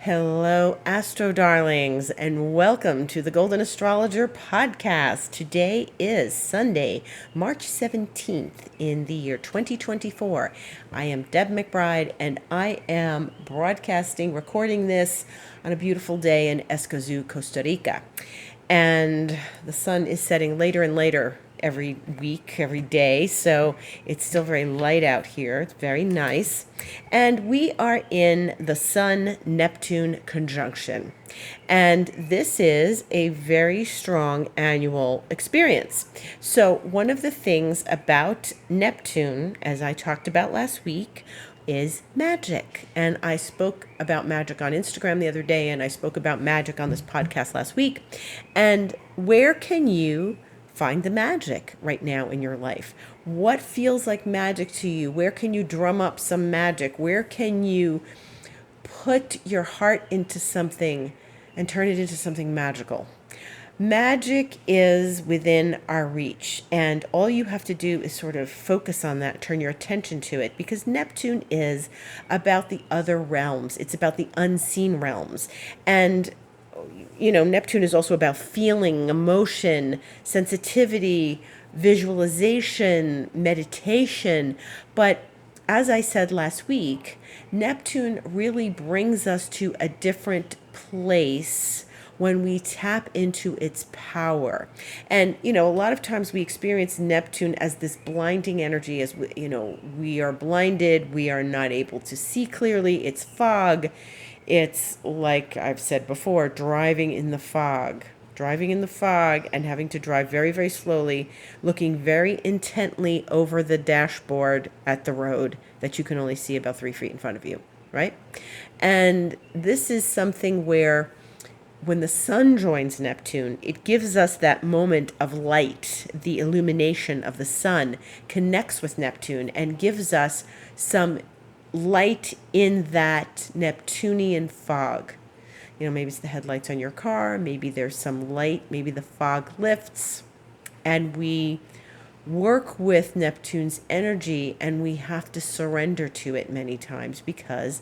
Hello, Astro Darlings, and welcome to the Golden Astrologer Podcast. Today is Sunday, March 17th in the year 2024. I am Deb McBride, and I am recording this on a beautiful day in Escazú, Costa Rica. And the sun is setting later and later every week, every day, so it's still very light out here. It's very nice. And we are in the Sun-Neptune conjunction. And this is a very strong annual experience. So one of the things about Neptune, as I talked about last week, is magic. And I spoke about magic on Instagram the other day, and I spoke about magic on this podcast last week. And where can you find the magic right now in your life? What feels like magic to you? Where can you drum up some magic? Where can you put your heart into something and turn it into something magical? Magic is within our reach, and all you have to do is sort of focus on that, turn your attention to it, because Neptune is about the other realms. It's about the unseen realms. And Neptune is also about feeling, emotion, sensitivity, visualization, meditation. But as I said last week, Neptune really brings us to a different place when we tap into its power. And, a lot of times we experience Neptune as this blinding energy, as we are blinded, we are not able to see clearly, it's fog. It's like I've said before, driving in the fog and having to drive very, very slowly, looking very intently over the dashboard at the road that you can only see about 3 feet in front of you, right? And this is something where when the sun joins Neptune, it gives us that moment of light. The illumination of the sun connects with Neptune and gives us some light in that Neptunian fog. Maybe it's the headlights on your car, maybe there's some light, maybe the fog lifts, and we work with Neptune's energy, and we have to surrender to it many times because,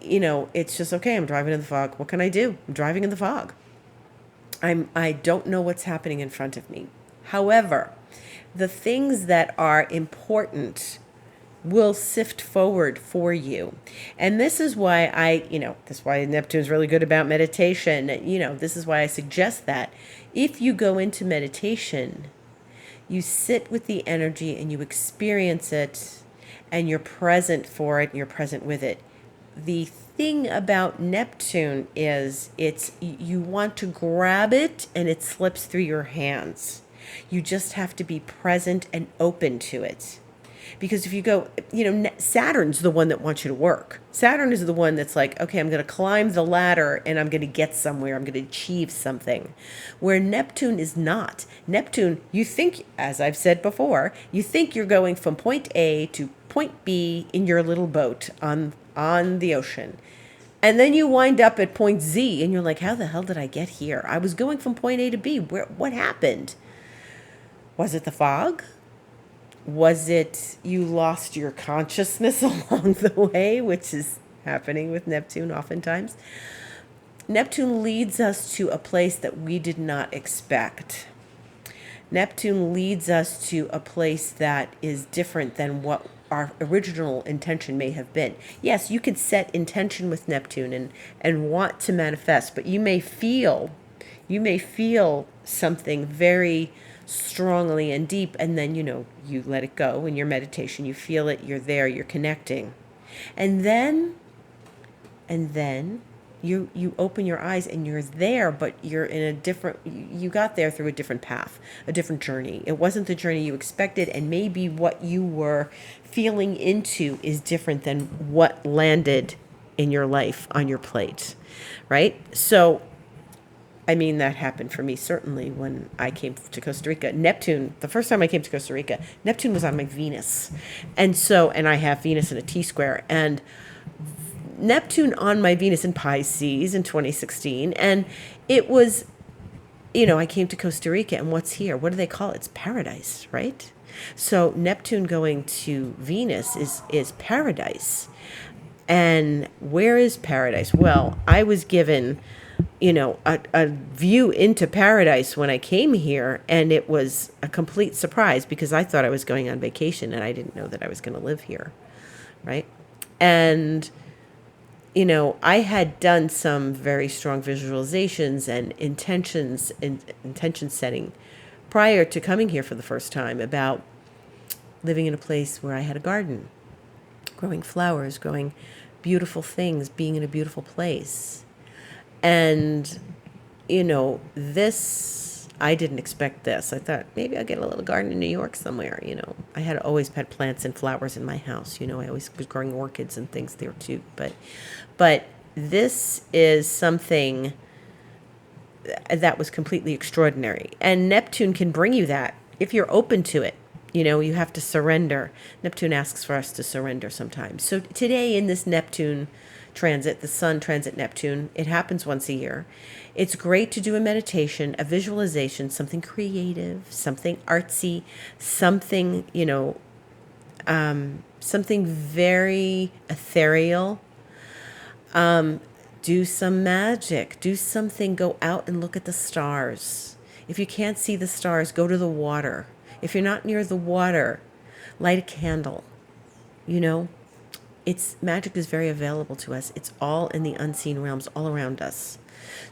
it's just, okay, I'm driving in the fog. What can I do? I'm driving in the fog. I don't know what's happening in front of me. However, the things that are important will sift forward for you. And this is why this is why Neptune's really good about meditation. This is why I suggest that if you go into meditation, you sit with the energy and you experience it and you're present for it and you're present with it. The thing about Neptune is you want to grab it and it slips through your hands. You just have to be present and open to it. Because if you go, Saturn's the one that wants you to work. Saturn is the one that's like, okay, I'm going to climb the ladder and I'm going to get somewhere. I'm going to achieve something. Where Neptune is not. Neptune, you think, as I've said before, you think you're going from point A to point B in your little boat on the ocean. And then you wind up at point Z and you're like, how the hell did I get here? I was going from point A to B. What happened? Was it the fog? Was it you lost your consciousness along the way, which is happening with Neptune oftentimes? Neptune leads us to a place that we did not expect. Neptune leads us to a place that is different than what our original intention may have been. Yes, you can set intention with Neptune and want to manifest, but you may feel something very strongly and deep, and then you let it go in your meditation. You feel it, you're there, you're connecting, and then you open your eyes and you're there, but you're in a different, you got there through a different path, a different journey. It wasn't the journey you expected, and maybe what you were feeling into is different than what landed in your life on your plate, right? So that happened for me certainly when I came to Costa Rica. Neptune, the first time I came to Costa Rica, Neptune was on my Venus. And I have Venus in a T-square. And Neptune on my Venus in Pisces in 2016. And it was, I came to Costa Rica, and what's here? What do they call it? It's paradise, right? So Neptune going to Venus is paradise. And where is paradise? Well, I was given, a view into paradise when I came here, and it was a complete surprise because I thought I was going on vacation and I didn't know that I was going to live here, right? And I had done some very strong visualizations and intention setting prior to coming here for the first time about living in a place where I had a garden, growing flowers, growing beautiful things, being in a beautiful place. And, I didn't expect this. I thought maybe I'll get a little garden in New York somewhere, I had always had plants and flowers in my house, I always was growing orchids and things there too. But this is something that was completely extraordinary. And Neptune can bring you that if you're open to it. You have to surrender. Neptune asks for us to surrender sometimes. So today in this Neptune transit, the Sun transit Neptune, it happens once a year. It's great to do a meditation, a visualization, something creative, something artsy, something, something very ethereal. Do some magic, do something, go out and look at the stars. If you can't see the stars, go to the water. If you're not near the water, light a candle. Magic is very available to us. It's all in the unseen realms all around us.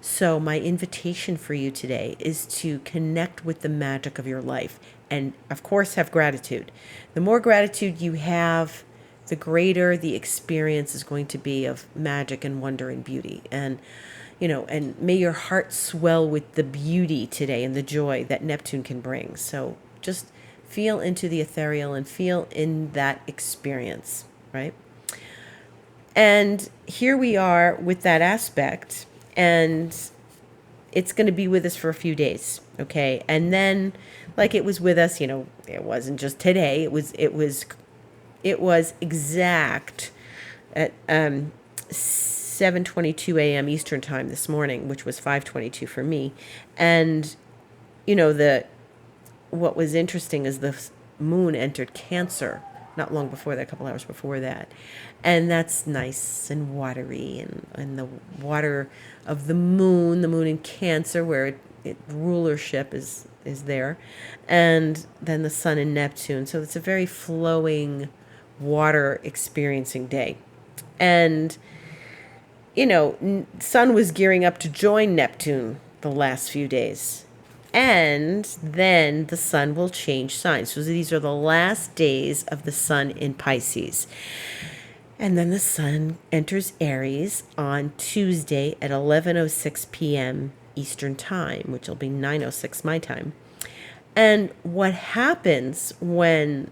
So my invitation for you today is to connect with the magic of your life and, of course, have gratitude. The more gratitude you have, the greater the experience is going to be of magic and wonder and beauty. And, and may your heart swell with the beauty today and the joy that Neptune can bring. So just feel into the ethereal and feel in that experience, right? And here we are with that aspect, and it's going to be with us for a few days, okay? And then, like it was with us, it wasn't just today. It was exact at 7:22 a.m. Eastern time this morning, which was 5:22 for me. And what was interesting is the moon entered Cancer not long before that, a couple hours before that. And that's nice and watery, and the water of the moon in Cancer, where it rulership is there. And then the Sun in Neptune. So it's a very flowing water experiencing day. And, Sun was gearing up to join Neptune the last few days. And then the Sun will change signs. So these are the last days of the Sun in Pisces. And then the Sun enters Aries on Tuesday at 11:06 p.m. Eastern Time, which will be 9:06 my time. And what happens when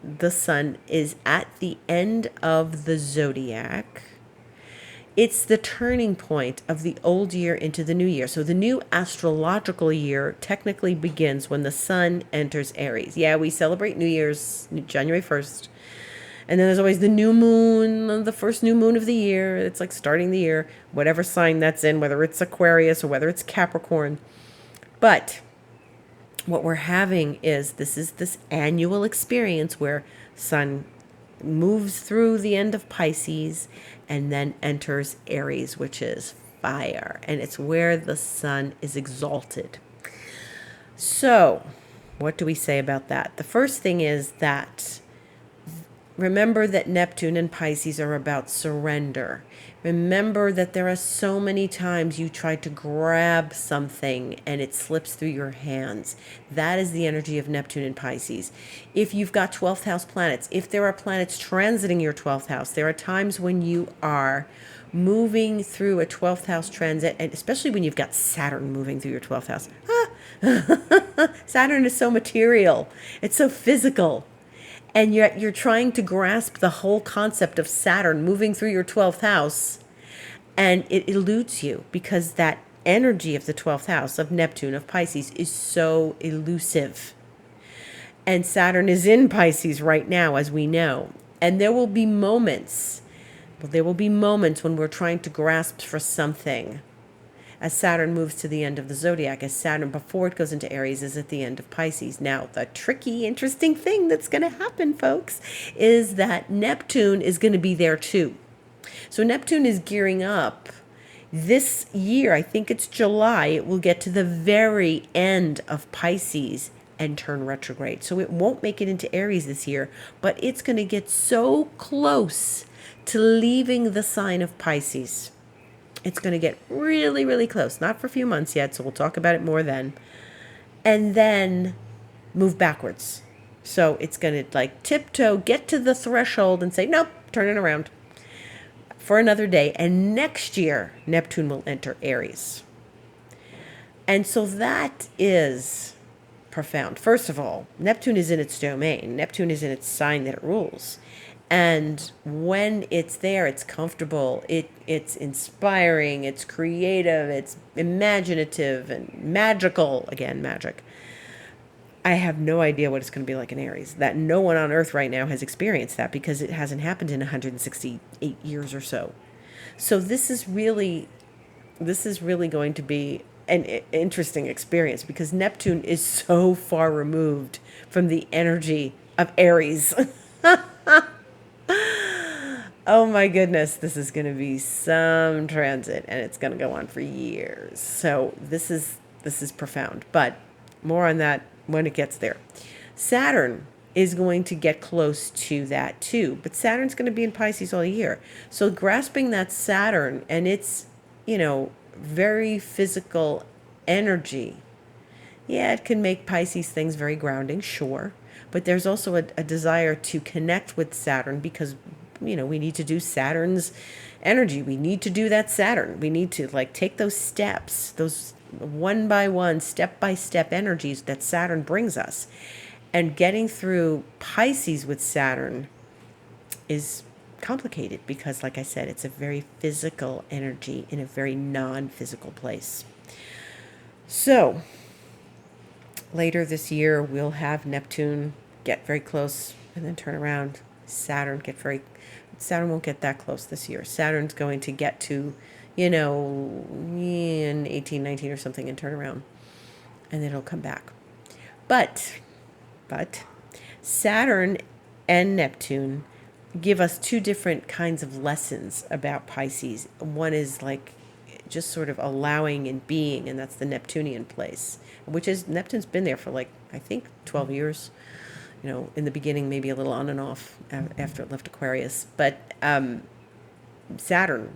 the Sun is at the end of the zodiac? It's the turning point of the old year into the new year. So the new astrological year technically begins when the Sun enters Aries. Yeah, we celebrate New Year's January 1st. And then there's always the new moon, the first new moon of the year. It's like starting the year, whatever sign that's in, whether it's Aquarius or whether it's Capricorn. But what we're having is this annual experience where Sun moves through the end of Pisces and then enters Aries, which is fire. And it's where the Sun is exalted. So what do we say about that? The first thing is that remember that Neptune and Pisces are about surrender. Remember that there are so many times you try to grab something and it slips through your hands. That is the energy of Neptune and Pisces. If you've got 12th house planets, if there are planets transiting your 12th house, there are times when you are moving through a 12th house transit, and especially when you've got Saturn moving through your 12th house. Saturn is so material. It's so physical. And yet you're trying to grasp the whole concept of Saturn moving through your 12th house, and it eludes you because that energy of the 12th house of Neptune, of Pisces, is so elusive. And Saturn is in Pisces right now, as we know. And there will be moments when we're trying to grasp for something as Saturn moves to the end of the zodiac, as Saturn, before it goes into Aries, is at the end of Pisces. Now, the tricky, interesting thing that's going to happen, folks, is that Neptune is going to be there too. So Neptune is gearing up this year. I think it's July. It will get to the very end of Pisces and turn retrograde. So it won't make it into Aries this year, but it's going to get so close to leaving the sign of Pisces. It's going to get really, really close. Not for a few months yet, so we'll talk about it more then. And then move backwards. So it's going to like tiptoe, get to the threshold and say, nope, turn it around for another day. And next year, Neptune will enter Aries. And so that is profound. First of all, Neptune is in its domain. Neptune is in its sign that it rules. And when it's there, it's comfortable, it's inspiring, it's creative, it's imaginative and magical. Again, magic. I have no idea what it's going to be like in Aries. That no one on Earth right now has experienced that because it hasn't happened in 168 years or so. So this is really going to be an interesting experience because Neptune is so far removed from the energy of Aries. Oh my goodness, this is going to be some transit and it's going to go on for years. So this is profound, but more on that when it gets there. Saturn is going to get close to that too, but Saturn's going to be in Pisces all year. So grasping that Saturn and its, very physical energy. Yeah, it can make Pisces things very grounding, sure. But there's also a desire to connect with Saturn because, we need to do Saturn's energy. We need to do that Saturn. We need to take those steps, those one by one, step by step energies that Saturn brings us. And getting through Pisces with Saturn is complicated because, like I said, it's a very physical energy in a very non-physical place. So later this year, we'll have Neptune get very close and then turn around. Saturn won't get that close this year. Saturn's going to get to, in 18, 19 or something and turn around. And then it'll come back. But Saturn and Neptune give us two different kinds of lessons about Pisces. One is just sort of allowing and being, and that's the Neptunian place, which is Neptune's been there for I think 12 years. In the beginning, maybe a little on and off after it left Aquarius. But Saturn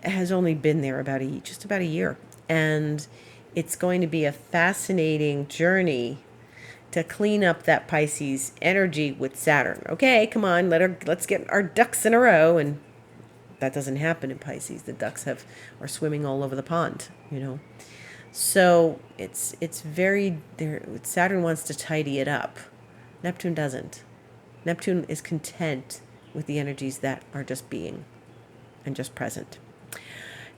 has only been there just about a year. And it's going to be a fascinating journey to clean up that Pisces energy with Saturn. Okay, come on, let's get our ducks in a row. And that doesn't happen in Pisces. The ducks are swimming all over the pond, So it's very there. Saturn wants to tidy it up. Neptune doesn't. Neptune is content with the energies that are just being and just present.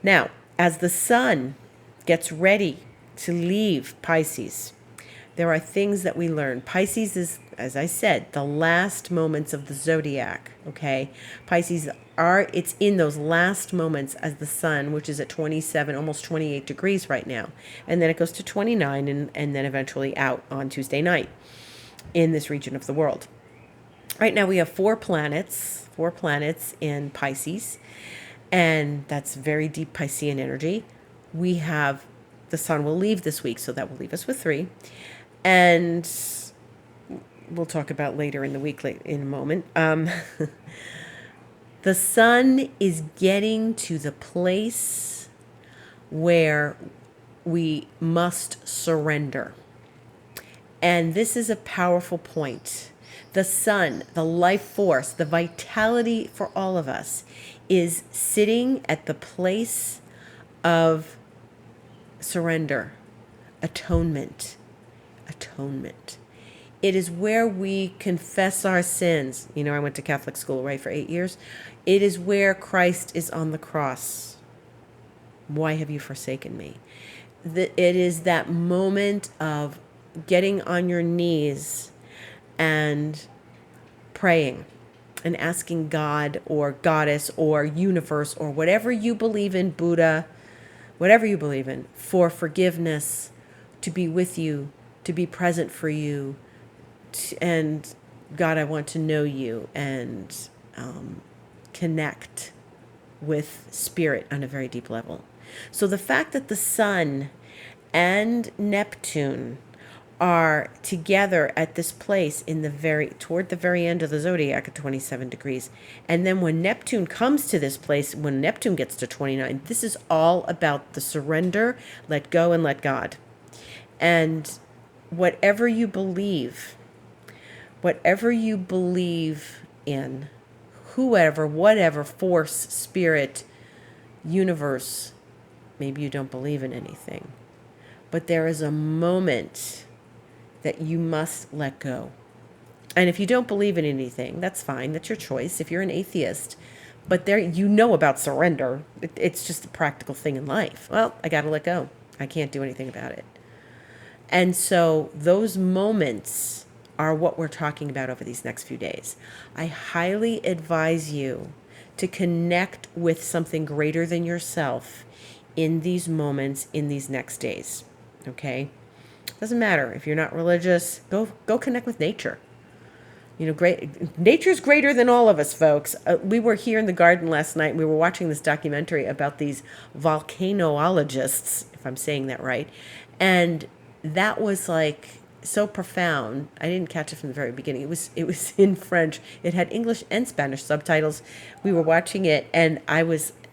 Now, as the sun gets ready to leave Pisces, there are things that we learn. Pisces is, as I said, the last moments of the zodiac, okay? Pisces it's in those last moments as the sun, which is at 27, almost 28 degrees right now. And then it goes to 29 and then eventually out on Tuesday night in this region of the world. Right now we have four planets in Pisces, and that's very deep Piscean energy. We have the sun will leave this week, so that will leave us with 3. And we'll talk about later in the week in a moment. The sun is getting to the place where we must surrender. And this is a powerful point. The sun, the life force, the vitality for all of us is sitting at the place of surrender, atonement. It is where we confess our sins. I went to Catholic school, right, for 8 years. It is where Christ is on the cross. Why have you forsaken me? It is that moment of getting on your knees and praying and asking God or Goddess or universe or whatever you believe in, Buddha, whatever you believe in, for forgiveness, to be with you, to be present for you. And God, I want to know you and connect with spirit on a very deep level. So the fact that the sun and Neptune are together at this place in toward the very end of the zodiac at 27 degrees. And then when Neptune comes to this place, when Neptune gets to 29, this is all about the surrender, let go and let God. And whatever you believe in, whatever force, spirit, universe, maybe you don't believe in anything, but there is a moment that you must let go. And if you don't believe in anything, that's fine. That's your choice. If you're an atheist, but there, about surrender. It's just a practical thing in life. Well, I got to let go. I can't do anything about it. And so those moments are what we're talking about over these next few days. I highly advise you to connect with something greater than yourself in these moments, in these next days. Okay? Doesn't matter if you're not religious. Go connect with nature. Nature's greater than all of us, folks. We were here in the garden last night. We were watching this documentary about these volcanologists, if I'm saying that right, and that was like so profound. I didn't catch it from the very beginning. It was in French. It had English and Spanish subtitles. We were watching it, and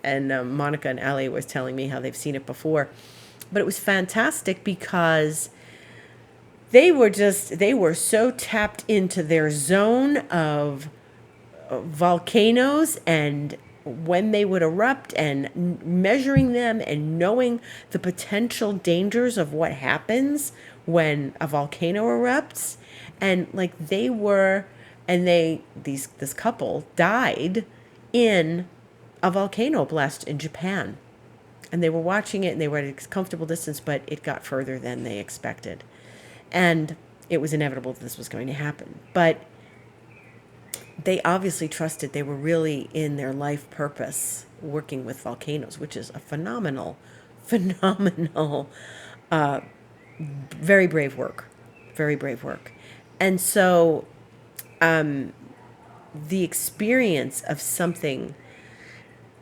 Monica and Ali was telling me how they've seen it before, but it was fantastic because they were so tapped into their zone of volcanoes and when they would erupt and measuring them and knowing the potential dangers of what happens when a volcano erupts. And like this couple died in a volcano blast in Japan. And they were watching it and they were at a comfortable distance, but it got further than they expected. And it was inevitable that this was going to happen. But they obviously trusted they were really in their life purpose working with volcanoes, which is a phenomenal, very brave work. Very brave work. And so the experience of something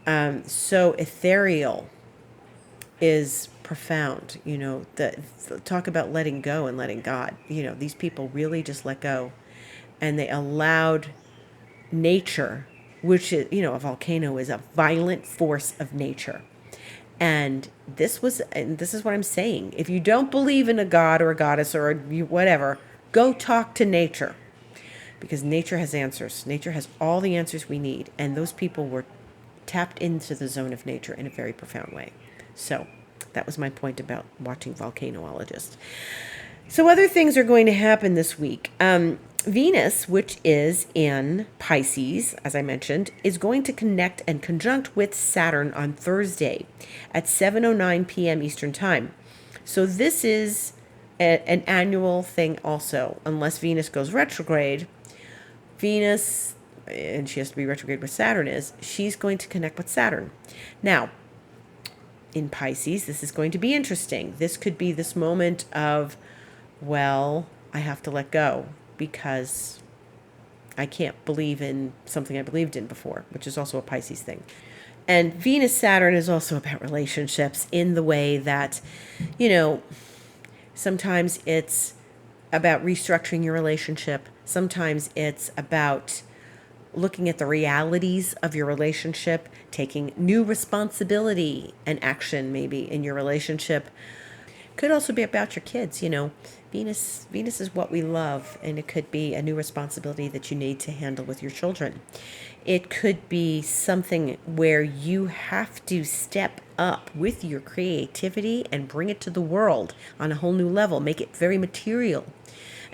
so ethereal is profound. Talk about letting go and letting God. These people really just let go, and they allowed nature, which is, a volcano is a violent force of nature. And this is what I'm saying. If you don't believe in a god or a goddess or whatever, go talk to nature, because nature has answers. Nature has all the answers we need. And those people were tapped into the zone of nature in a very profound way. So that was my point about watching volcanologists. So other things are going to happen this week. Venus, which is in Pisces, as I mentioned, is going to connect and conjunct with Saturn on Thursday at 7:09 p.m. Eastern Time. So this is an annual thing also, unless Venus goes retrograde. Venus, and she has to be retrograde where Saturn is, she's going to connect with Saturn. Now, in Pisces, this is going to be interesting. This could be this moment of, well, I have to let go because I can't believe in something I believed in before, which is also a Pisces thing. And Venus-Saturn is also about relationships in the way that, sometimes it's about restructuring your relationship. Sometimes it's about looking at the realities of your relationship, taking new responsibility and action maybe in your relationship. Could also be about your kids. Venus is what we love, and it could be a new responsibility that you need to handle with your children. It could be something where you have to step up with your creativity and bring it to the world on a whole new level, make it very material,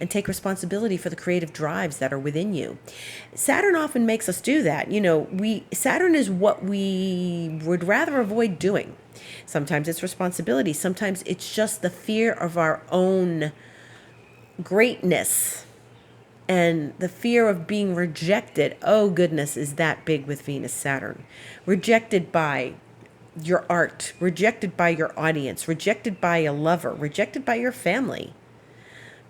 and take responsibility for the creative drives that are within you. Saturn often makes us do that. Saturn is what we would rather avoid doing. Sometimes it's responsibility. Sometimes it's just the fear of our own greatness and the fear of being rejected. Oh, goodness, is that big with Venus-Saturn. Rejected by your art, rejected by your audience, rejected by a lover, rejected by your family,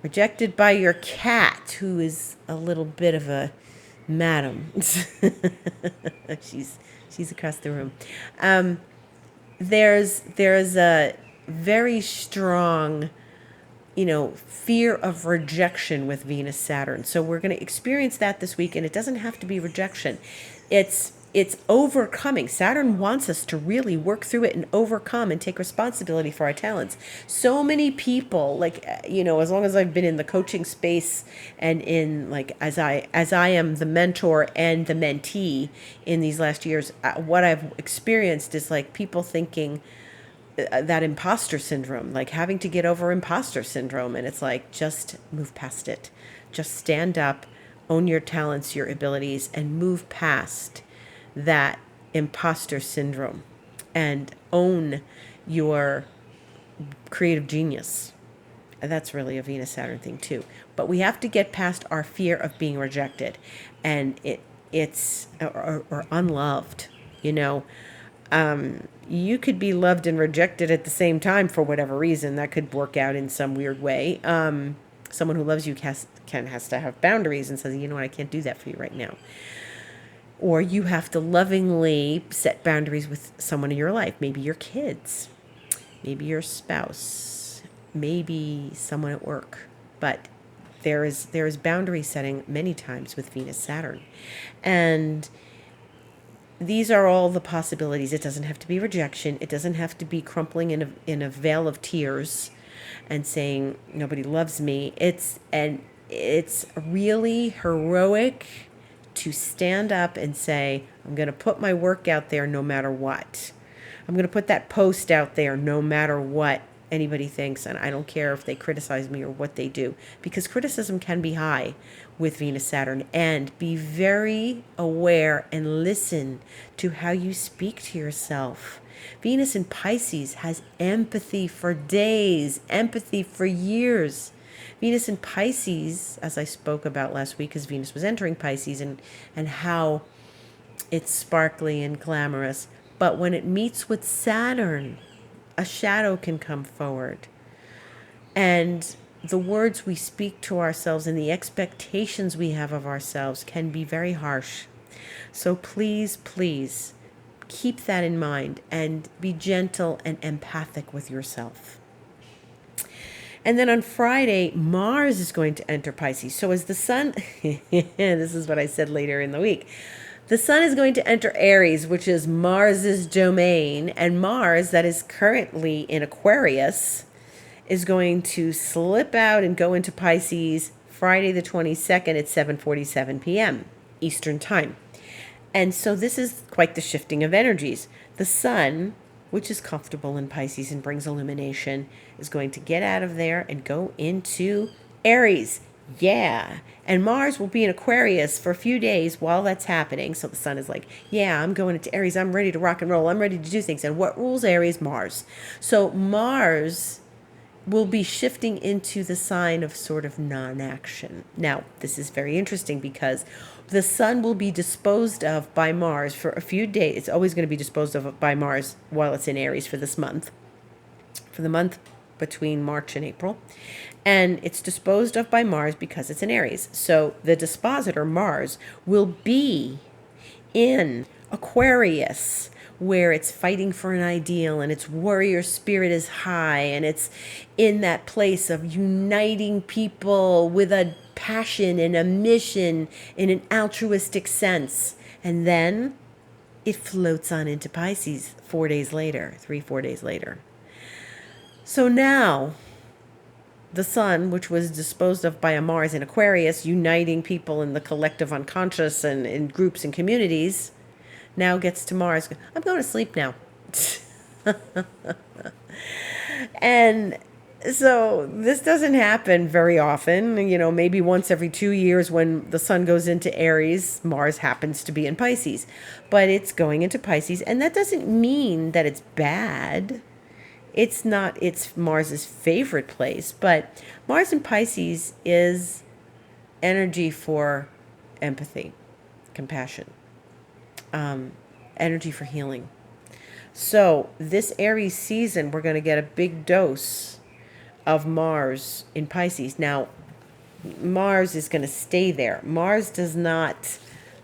rejected by your cat, who is a little bit of a Madam. she's across the room. Um, there's a very strong, fear of rejection with Venus Saturn. So we're going to experience that this week, and it doesn't have to be rejection. It's overcoming. Saturn wants us to really work through it and overcome and take responsibility for our talents. So many people, like, as long as I've been in the coaching space and in, like, as I am the mentor and the mentee in these last years, what I've experienced is like people thinking that imposter syndrome, like having to get over imposter syndrome. And it's like, just move past it. Just stand up, own your talents, your abilities, and move past that imposter syndrome and own your creative genius. And that's really a Venus Saturn thing too. But we have to get past our fear of being rejected and it's or unloved, you could be loved and rejected at the same time for whatever reason. That could work out in some weird way. Someone who loves you has to have boundaries and says, you know what, I can't do that for you right now. Or you have to lovingly set boundaries with someone in your life. Maybe your kids, maybe your spouse, maybe someone at work. But there is boundary setting many times with Venus Saturn. And these are all the possibilities. It doesn't have to be rejection. It doesn't have to be crumpling in a veil of tears and saying nobody loves me. It's really heroic to stand up and say, I'm going to put my work out there no matter what. I'm going to put that post out there no matter what anybody thinks, and I don't care if they criticize me or what they do, because criticism can be high with Venus Saturn. And be very aware and listen to how you speak to yourself. Venus in Pisces has empathy for days, empathy for years. Venus in Pisces, as I spoke about last week, because Venus was entering Pisces, and how it's sparkly and glamorous. But when it meets with Saturn, a shadow can come forward. And the words we speak to ourselves and the expectations we have of ourselves can be very harsh. So please, please keep that in mind and be gentle and empathic with yourself. And then on Friday, Mars is going to enter Pisces. So as the sun, this is what I said later in the week, the sun is going to enter Aries, which is Mars's domain. And Mars, that is currently in Aquarius, is going to slip out and go into Pisces Friday the 22nd at 7:47 p.m. Eastern Time. And so this is quite the shifting of energies. The sun, which is comfortable in Pisces and brings illumination, is going to get out of there and go into Aries. Yeah. And Mars will be in Aquarius for a few days while that's happening. So the sun is like, yeah, I'm going into Aries. I'm ready to rock and roll. I'm ready to do things. And what rules Aries? Mars. So Mars will be shifting into the sign of sort of non-action. Now, this is very interesting because the sun will be disposed of by Mars for a few days. It's always going to be disposed of by Mars while it's in Aries for this month, for the month between March and April. And it's disposed of by Mars because it's in Aries. So the dispositor, Mars, will be in Aquarius, where it's fighting for an ideal and its warrior spirit is high, and it's in that place of uniting people with a passion and a mission in an altruistic sense. And then it floats on into Pisces 4 days later, 3-4 days later. So now the sun, which was disposed of by a Mars in Aquarius, uniting people in the collective unconscious and in groups and communities, now gets to Mars. I'm going to sleep now. And so this doesn't happen very often. Maybe once every 2 years when the sun goes into Aries, Mars happens to be in Pisces. But it's going into Pisces, and that doesn't mean that it's bad. It's not, it's Mars's favorite place, but Mars in Pisces is energy for empathy, compassion, energy for healing. So this Aries season, we're going to get a big dose of Mars in Pisces. Now, Mars is going to stay there. Mars does not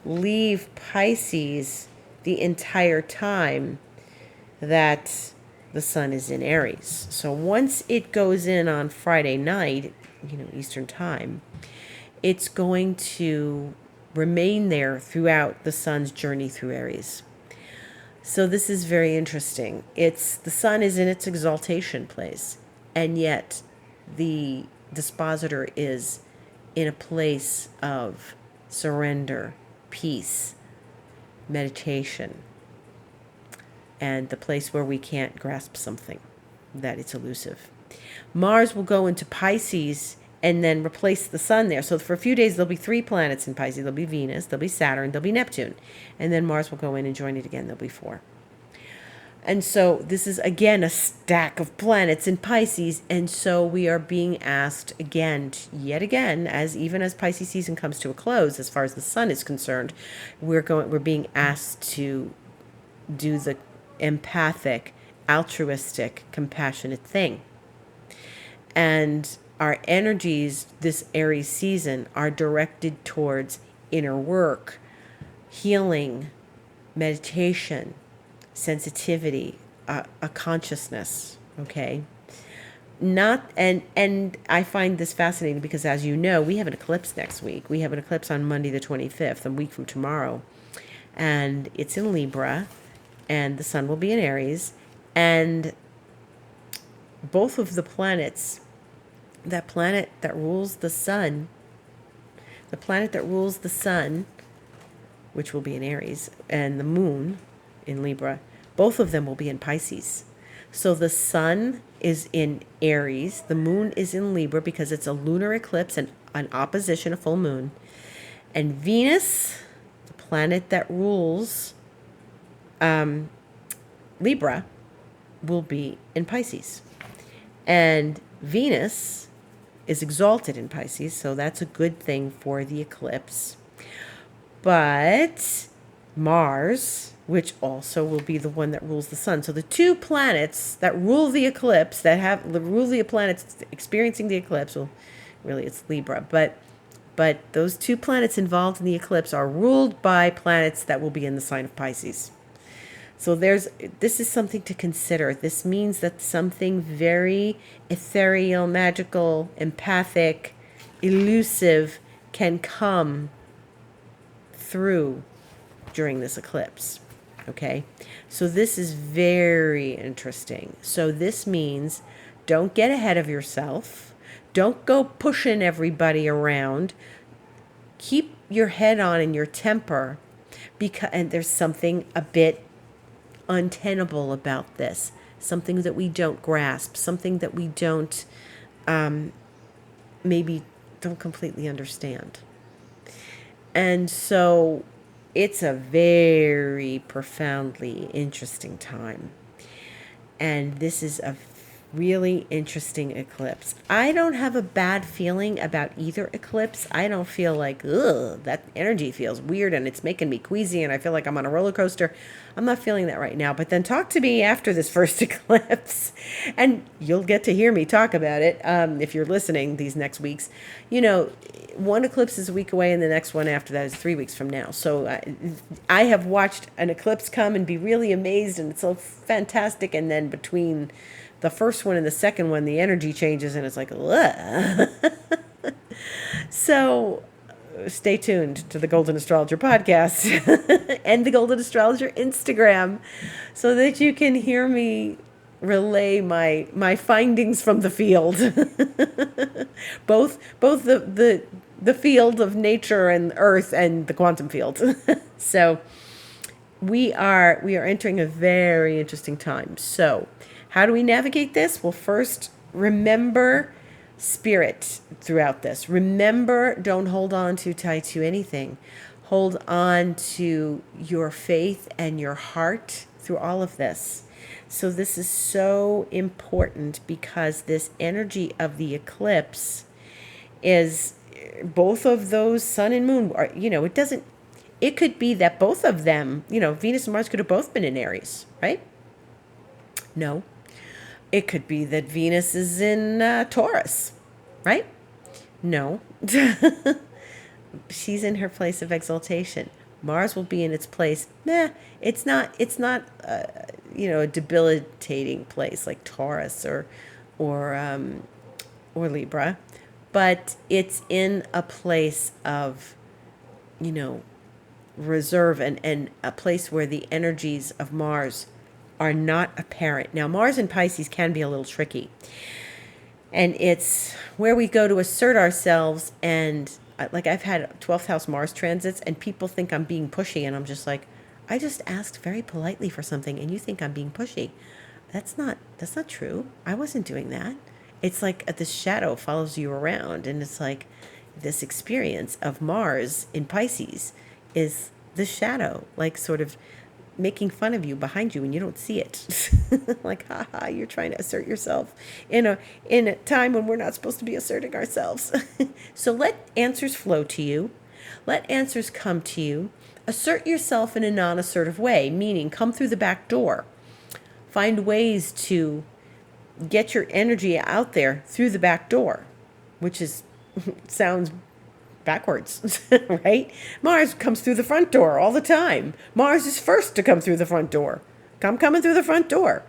leave Pisces the entire time that the sun is in Aries. So once it goes in on Friday night, Eastern time, it's going to remain there throughout the sun's journey through Aries. So this is very interesting. The sun is in its exaltation place, and yet the dispositor is in a place of surrender, peace, meditation, and the place where we can't grasp something, that it's elusive. Mars will go into Pisces and then replace the sun there. So for a few days, there'll be 3 planets in Pisces. There'll be Venus, there'll be Saturn, there'll be Neptune. And then Mars will go in and join it again. There'll be 4. And so this is, again, a stack of planets in Pisces. And so we are being asked yet again, even as Pisces season comes to a close, as far as the sun is concerned, we're being asked to do the empathic, altruistic, compassionate thing. And our energies this Aries season are directed towards inner work, healing, meditation, sensitivity, a consciousness, okay? And I find this fascinating because, as you know, we have an eclipse next week. We have an eclipse on Monday the 25th, a week from tomorrow. And it's in Libra, and the sun will be in Aries. And both of the planets, that planet that rules the sun, which will be in Aries, and the moon in Libra, both of them will be in Pisces. So the sun is in Aries, the moon is in Libra because it's a lunar eclipse and an opposition, a full moon. And Venus, the planet that rules Libra, will be in Pisces. And Venus is exalted in Pisces, so that's a good thing for the eclipse. But Mars, which also will be the one that rules the sun. So the 2 planets that rule the eclipse, rule the planets experiencing the eclipse, well, really it's Libra, but those 2 planets involved in the eclipse are ruled by planets that will be in the sign of Pisces. So this is something to consider. This means that something very ethereal, magical, empathic, elusive can come through during this eclipse. Okay? So this is very interesting. So this means don't get ahead of yourself. Don't go pushing everybody around. Keep your head on and your temper, and there's something a bit untenable about this, something that we don't grasp, something that we don't maybe don't completely understand. And so it's a very profoundly interesting time, and this is a really interesting eclipse. I don't have a bad feeling about either eclipse. I don't feel like, that energy feels weird and it's making me queasy and I feel like I'm on a roller coaster. I'm not feeling that right now. But then talk to me after this first eclipse and you'll get to hear me talk about it if you're listening these next weeks. One eclipse is a week away and the next one after that is 3 weeks from now. So I have watched an eclipse come and be really amazed and it's so fantastic. And then between the first one and the second one, the energy changes and it's like, ugh. So stay tuned to the Golden Astrologer Podcast and the Golden Astrologer Instagram so that you can hear me relay my findings from the field. both the field of nature and earth and the quantum field. So we are entering a very interesting time. So how do we navigate this? Well, first, remember spirit throughout this. Remember, don't hold on too tight to anything. Hold on to your faith and your heart through all of this. So this is so important because this energy of the eclipse is both of those sun and moon are, it could be that both of them, Venus and Mars could have both been in Aries, right? No. It could be that Venus is in Taurus, right? No. She's in her place of exaltation. Mars will be in its place. It's not. A debilitating place like Taurus or or Libra, but it's in a place of, you know, reserve and a place where the energies of Mars are not apparent. Now, Mars in Pisces can be a little tricky, and it's where we go to assert ourselves. And like, I've had 12th house Mars transits, and people think I'm being pushy, and I'm just like, I just asked very politely for something, and you think I'm being pushy. That's not true. I wasn't doing that. It's like this shadow follows you around, and it's like this experience of Mars in Pisces is the shadow, like sort of making fun of you behind you, and you don't see it. Like, haha, you're trying to assert yourself in a time when we're not supposed to be asserting ourselves. So let answers flow to you. Let answers come to you. Assert yourself in a non-assertive way, meaning come through the back door. Find ways to get your energy out there through the back door, which sounds backwards, right? Mars comes through the front door all the time. Mars is first to come through the front door. Come coming through the front door.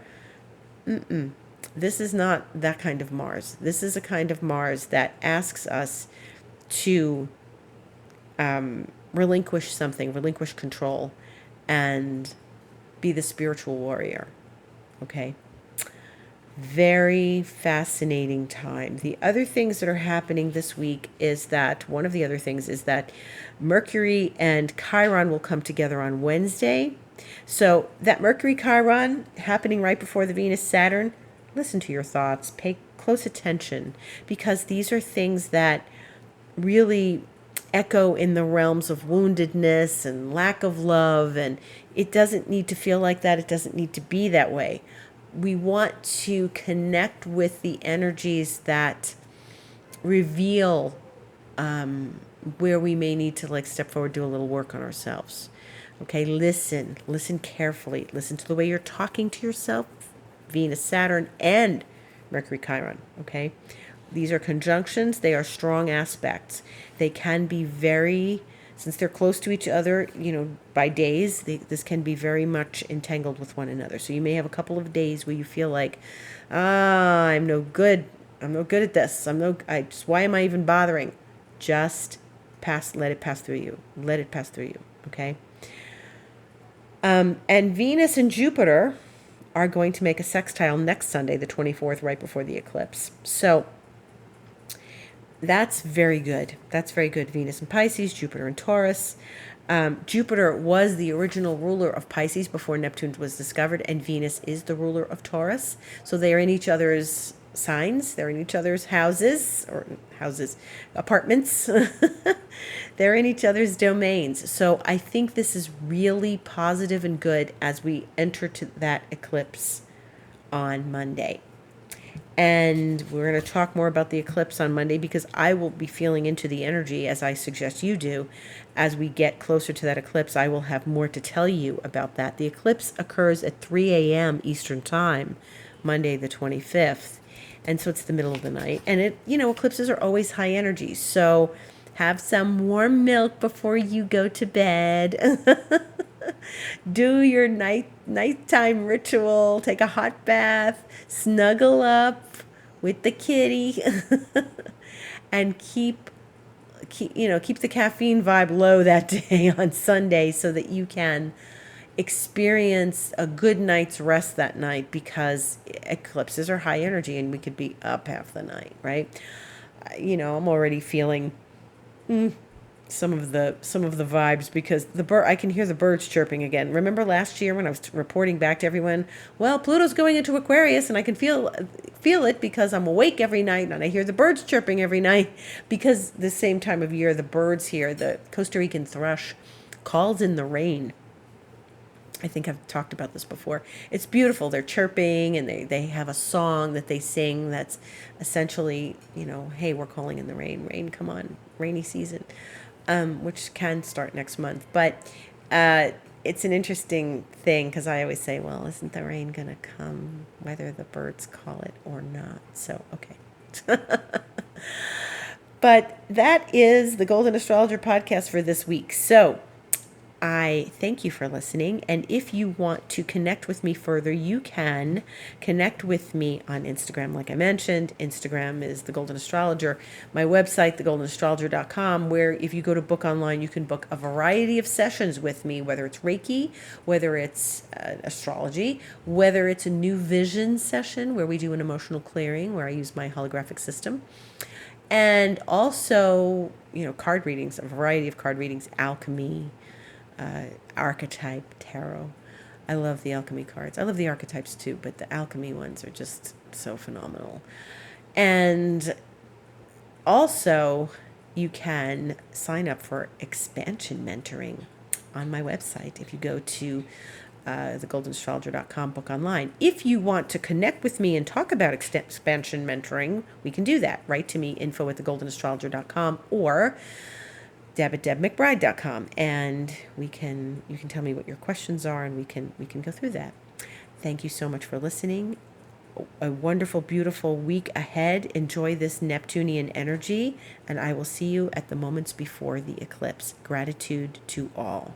This is not that kind of Mars. This is a kind of Mars that asks us to relinquish something, relinquish control, and be the spiritual warrior. Okay? Very fascinating time. The other things that are happening this week is that one of the other things is that Mercury and Chiron will come together on Wednesday. So that Mercury Chiron happening right before the Venus Saturn, listen to your thoughts, pay close attention, because these are things that really echo in the realms of woundedness and lack of love, and it doesn't need to feel like that. It doesn't need to be that way. We want to connect with the energies that reveal where we may need to step forward, do a little work on ourselves. Okay, listen carefully. Listen to the way you're talking to yourself, Venus, Saturn, and Mercury, Chiron. Okay, these are conjunctions. They are strong aspects. They can be since they're close to each other, by days, this can be very much entangled with one another. So you may have a couple of days where you feel like, I'm no good. I'm no good at this. Why am I even bothering? Just let it pass through you. Let it pass through you. Okay. And Venus and Jupiter are going to make a sextile next Sunday, the 24th, right before the eclipse. So that's very good. That's very good. Venus in Pisces, Jupiter in Taurus. Jupiter was the original ruler of Pisces before Neptune was discovered, and Venus is the ruler of Taurus. So they are in each other's signs. They're in each other's apartments. They're in each other's domains. So I think this is really positive and good as we enter to that eclipse on Monday. And we're going to talk more about the eclipse on Monday, because I will be feeling into the energy, as I suggest you do. As we get closer to that eclipse, I will have more to tell you about that. The eclipse occurs at 3 a.m. Eastern Time, Monday the 25th. And so it's the middle of the night. And eclipses are always high energy. So have some warm milk before you go to bed. Do your nighttime ritual. Take a hot bath. Snuggle up with the kitty. And keep the caffeine vibe low that day on Sunday, so that you can experience a good night's rest that night, because eclipses are high energy and we could be up half the night, right? I'm already feeling some of the vibes, because I can hear the birds chirping again. Remember last year when I was reporting back to everyone, well, Pluto's going into Aquarius, and I can feel it because I'm awake every night and I hear the birds chirping every night, because the same time of year the birds here, the Costa Rican thrush, calls in the rain. I think I've talked about this before. It's beautiful. They're chirping, and they have a song that they sing that's essentially, hey, we're calling in the rain. Rain, come on, rainy season, which can start next month. But it's an interesting thing, because I always say, well, isn't the rain going to come whether the birds call it or not? So, okay. But that is the Golden Astrologer Podcast for this week. So I thank you for listening. And if you want to connect with me further, you can connect with me on Instagram. Like I mentioned, Instagram is The Golden Astrologer. My website, thegoldenastrologer.com, where if you go to book online, you can book a variety of sessions with me, whether it's Reiki, whether it's astrology, whether it's a new vision session where we do an emotional clearing, where I use my holographic system. And also, card readings, a variety of card readings, alchemy, archetype, tarot. I love the alchemy cards. I love the archetypes too, but the alchemy ones are just so phenomenal. And also, you can sign up for expansion mentoring on my website if you go to thegoldenastrologer.com, book online. If you want to connect with me and talk about expansion mentoring, we can do that. Write to me, info@thegoldenastrologer.com, or deb@debmcbride.com, and you can tell me what your questions are, and we can go through that. Thank you so much for listening. A wonderful, beautiful week ahead. Enjoy this Neptunian energy, and I will see you at the moments before the eclipse. Gratitude to all.